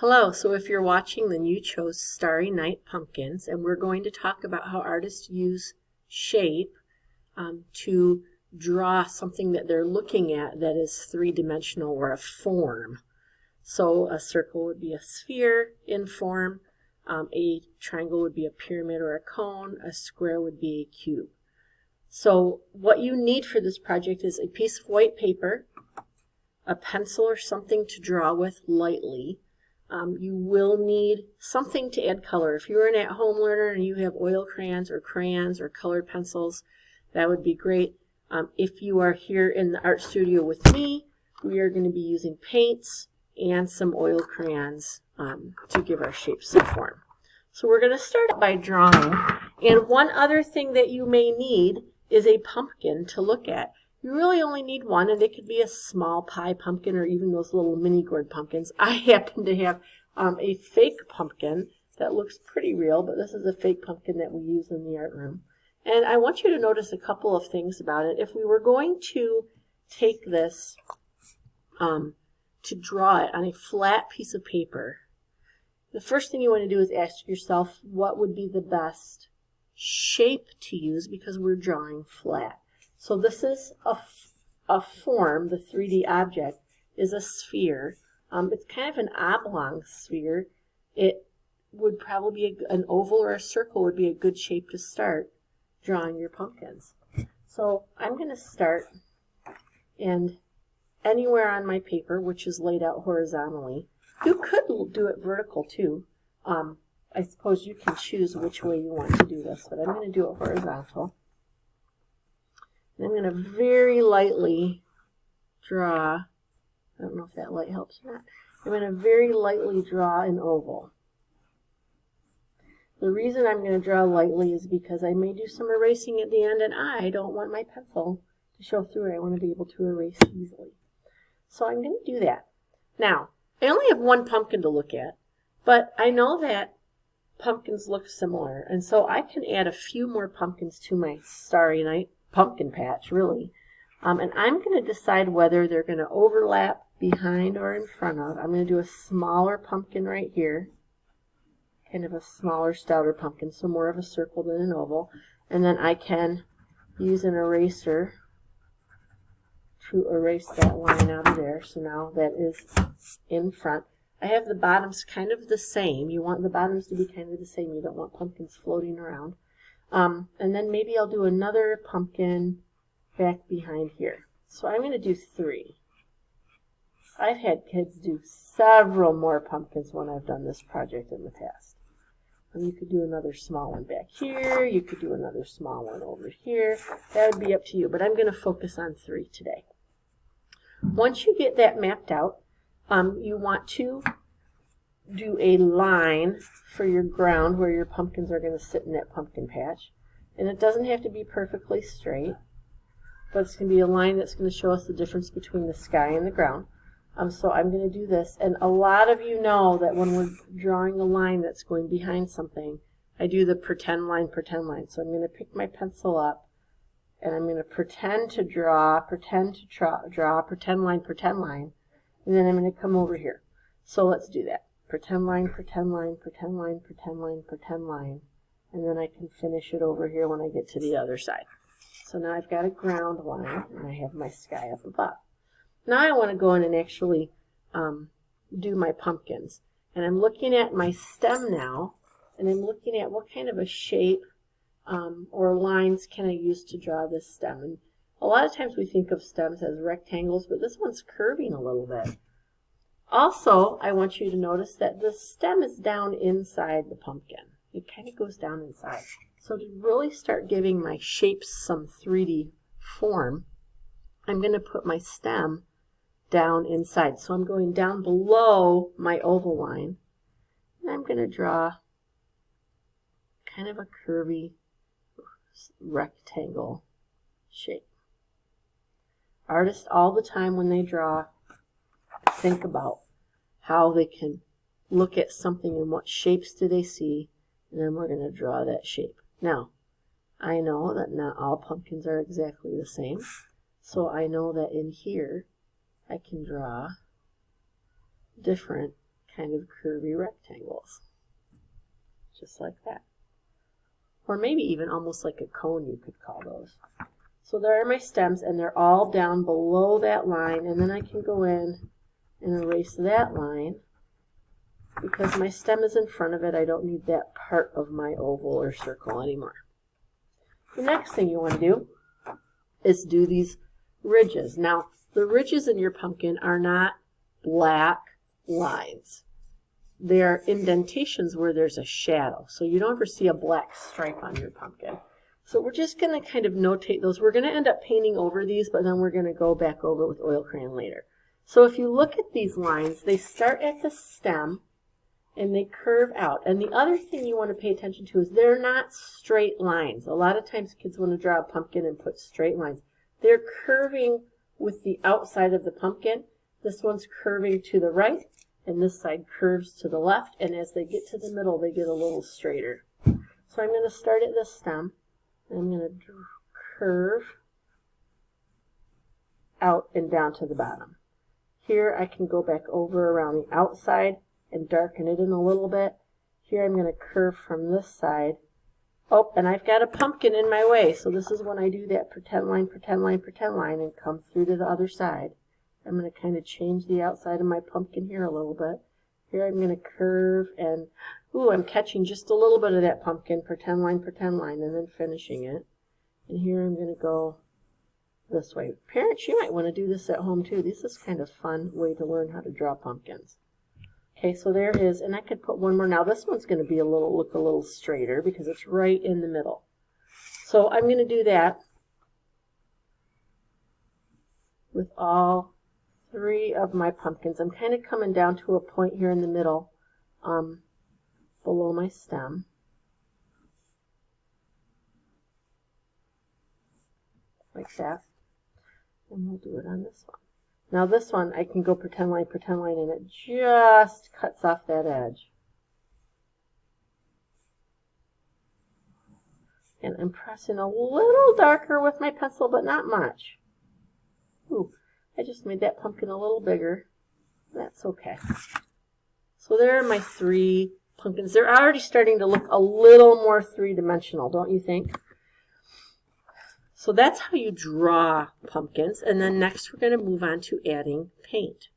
Hello, so if you're watching, then you chose Starry Night Pumpkins, and we're going to talk about how artists use shape to draw something that they're looking at that is three-dimensional or a form. So a circle would be a sphere in form, a triangle would be a pyramid or a cone, a square would be a cube. So what you need for this project is a piece of white paper, a pencil or something to draw with lightly. You will need something to add color. If you're an at-home learner and you have oil crayons or colored pencils, that would be great. If you are here in the art studio with me, we are going to be using paints and some oil crayons to give our shapes some form. So we're going to start by drawing. And one other thing that you may need is a pumpkin to look at. You really only need one, and it could be a small pie pumpkin or even those little mini gourd pumpkins. I happen to have a fake pumpkin that looks pretty real, but this is a fake pumpkin that we use in the art room. And I want you to notice a couple of things about it. If we were going to take this to draw it on a flat piece of paper, the first thing you want to do is ask yourself what would be the best shape to use because we're drawing flat. So this is a form. The 3D object is a sphere. It's kind of an oblong sphere. It would probably be an oval or a circle would be a good shape to start drawing your pumpkins. So I'm going to start, and anywhere on my paper, which is laid out horizontally, you could do it vertical too. I suppose you can choose which way you want to do this, but I'm going to do it horizontal. I'm going to very lightly draw, I don't know if that light helps or not, I'm going to very lightly draw an oval. The reason I'm going to draw lightly is because I may do some erasing at the end, and I don't want my pencil to show through it. I want to be able to erase easily. So I'm going to do that. Now, I only have one pumpkin to look at, but I know that pumpkins look similar, and so I can add a few more pumpkins to my Starry Night pumpkin patch, really. And I'm going to decide whether they're going to overlap behind or in front of. I'm going to do a smaller pumpkin right here, kind of a smaller, stouter pumpkin, so more of a circle than an oval. And then I can use an eraser to erase that line out of there. So now that is in front. I have the bottoms kind of the same. You want the bottoms to be kind of the same. You don't want pumpkins floating around. And then maybe I'll do another pumpkin back behind here. So I'm going to do 3. I've had kids do several more pumpkins when I've done this project in the past. And you could do another small one back here. You could do another small one over here. That would be up to you, but I'm going to focus on 3 today. Once you get that mapped out, you want to do a line for your ground where your pumpkins are going to sit in that pumpkin patch. And it doesn't have to be perfectly straight, but it's going to be a line that's going to show us the difference between the sky and the ground. So I'm going to do this. And a lot of you know that when we're drawing a line that's going behind something, I do the pretend line, pretend line. So I'm going to pick my pencil up, and I'm going to pretend to draw, pretend line, pretend line. And then I'm going to come over here. So let's do that. Pretend line, pretend line, pretend line, pretend line, pretend line. And then I can finish it over here when I get to the other side. So now I've got a ground line, and I have my sky up above. Now I want to go in and actually do my pumpkins. And I'm looking at my stem now, and I'm looking at what kind of a shape or lines can I use to draw this stem. And a lot of times we think of stems as rectangles, but this one's curving a little bit. Also, I want you to notice that the stem is down inside the pumpkin. It kind of goes down inside. So to really start giving my shapes some 3D form, I'm going to put my stem down inside. So I'm going down below my oval line, and I'm going to draw kind of a curvy rectangle shape. Artists all the time when they draw think about how they can look at something and what shapes do they see, and then we're going to draw that shape. Now, I know that not all pumpkins are exactly the same, so I know that in here I can draw different kind of curvy rectangles, just like that. Or maybe even almost like a cone, you could call those. So there are my stems, and they're all down below that line, and then I can go in and erase that line. Because my stem is in front of it, I don't need that part of my oval or circle anymore. The next thing you want to do is do these ridges. Now, the ridges in your pumpkin are not black lines. They're indentations where there's a shadow. So you don't ever see a black stripe on your pumpkin. So we're just going to kind of notate those. We're going to end up painting over these, but then we're going to go back over with oil crayon later. So if you look at these lines, they start at the stem and they curve out. And the other thing you want to pay attention to is they're not straight lines. A lot of times kids want to draw a pumpkin and put straight lines. They're curving with the outside of the pumpkin. This one's curving to the right, and this side curves to the left. And as they get to the middle, they get a little straighter. So I'm going to start at this stem. I'm going to curve out and down to the bottom. Here I can go back over around the outside and darken it in a little bit. Here I'm going to curve from this side. Oh, and I've got a pumpkin in my way, so this is when I do that pretend line, pretend line, pretend line, and come through to the other side. I'm going to kind of change the outside of my pumpkin here a little bit. Here I'm going to curve and, ooh, I'm catching just a little bit of that pumpkin, pretend line, and then finishing it. And here I'm going to go this way. Parents, you might want to do this at home too. This is kind of a fun way to learn how to draw pumpkins. Okay, so there is, and I could put one more. Now this one's going to be look a little straighter because it's right in the middle. So I'm going to do that with all three of my pumpkins. I'm kind of coming down to a point here in the middle below my stem. Like that. And we'll do it on this one. Now this one, I can go pretend line, and it just cuts off that edge. And I'm pressing a little darker with my pencil, but not much. Ooh, I just made that pumpkin a little bigger. That's okay. So there are my three pumpkins. They're already starting to look a little more three-dimensional, don't you think? So that's how you draw pumpkins, and then next we're going to move on to adding paint.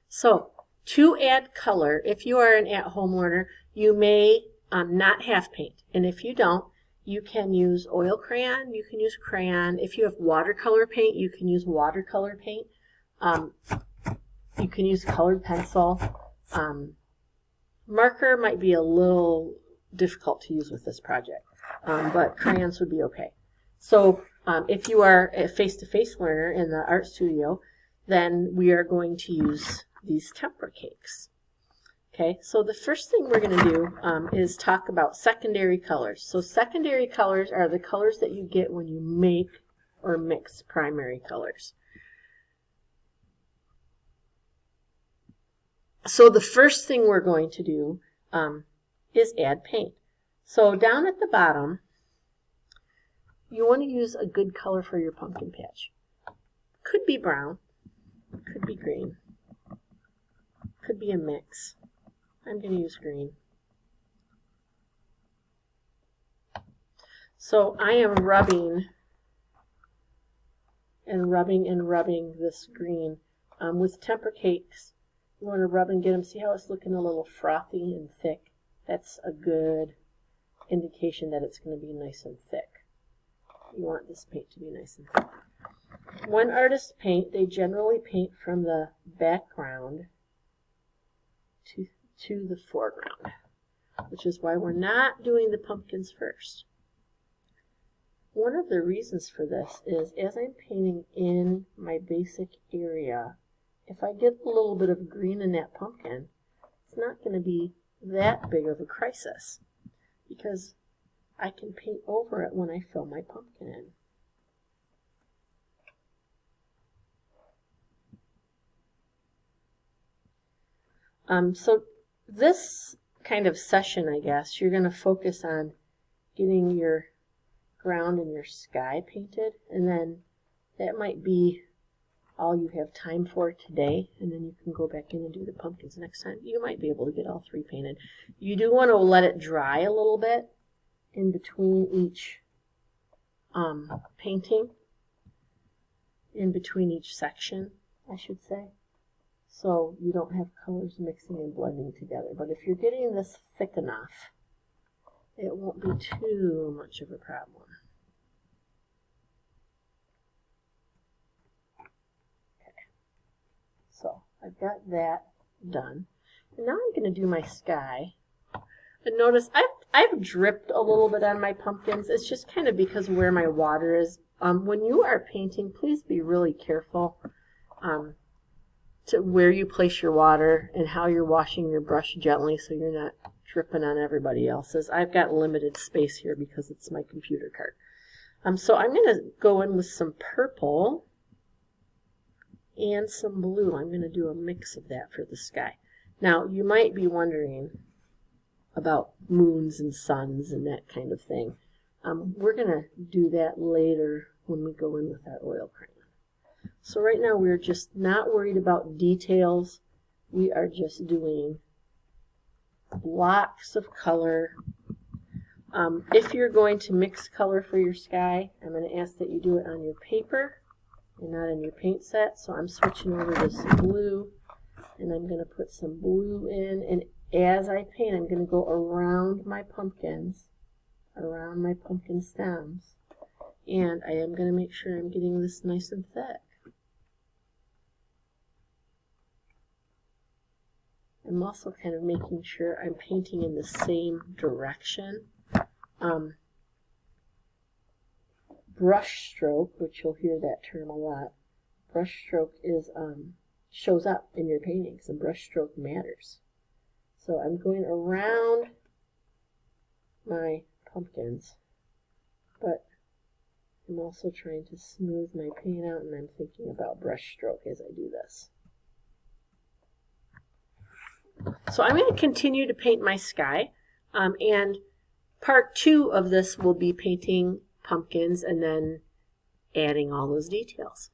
So to add color, if you are an at-home learner, you may not have paint, and if you don't, you can use oil crayon, you can use crayon. If you have watercolor paint, you can use watercolor paint. You can use colored pencil. Marker might be a little difficult to use with this project, but crayons would be okay. So if you are a face-to-face learner in the art studio, then we are going to use these tempera cakes. Okay, so the first thing we're going to do is talk about secondary colors. So secondary colors are the colors that you get when you make or mix primary colors. So the first thing we're going to do is add paint. So down at the bottom, you want to use a good color for your pumpkin patch. Could be brown, could be green, could be a mix. I'm going to use green. So I am rubbing and rubbing this green. With tempera cakes, you want to rub and get them. See how it's looking a little frothy and thick? That's a good indication that it's going to be nice and thick. You want this paint to be nice and thick. When artists paint, they generally paint from the background to the foreground, which is why we're not doing the pumpkins first. One of the reasons for this is as I'm painting in my basic area, if I get a little bit of green in that pumpkin, it's not going to be that big of a crisis because I can paint over it when I fill my pumpkin in. So this kind of session, I guess, you're going to focus on getting your ground and your sky painted, and then that might be all you have time for today, and then you can go back in and do the pumpkins next time. You might be able to get all 3 painted. You do want to let it dry a little bit in between each painting, in between each section, I should say, so you don't have colors mixing and blending together. But if you're getting this thick enough, it won't be too much of a problem. Okay, so I've got that done, and now I'm going to do my sky. And notice I've dripped a little bit on my pumpkins. It's just kind of because of where my water is. When you are painting, please be really careful to where you place your water and how you're washing your brush gently so you're not dripping on everybody else's. I've got limited space here because it's my computer cart. So I'm going to go in with some purple and some blue. I'm going to do a mix of that for the sky. Now, you might be wondering about moons and suns and that kind of thing. We're going to do that later when we go in with our oil crayon. So right now we're just not worried about details. We are just doing blocks of color. If you're going to mix color for your sky, I'm going to ask that you do it on your paper and not in your paint set. So I'm switching over to some blue, and I'm going to put some blue in, and as I paint, I'm going to go around my pumpkins, around my pumpkin stems, and I am going to make sure I'm getting this nice and thick. I'm also kind of making sure I'm painting in the same direction. Brush stroke, which you'll hear that term a lot, brush stroke is shows up in your paintings, and brush stroke matters. So I'm going around my pumpkins, but I'm also trying to smooth my paint out, and I'm thinking about brush stroke as I do this. So I'm going to continue to paint my sky, and part 2 of this will be painting pumpkins and then adding all those details.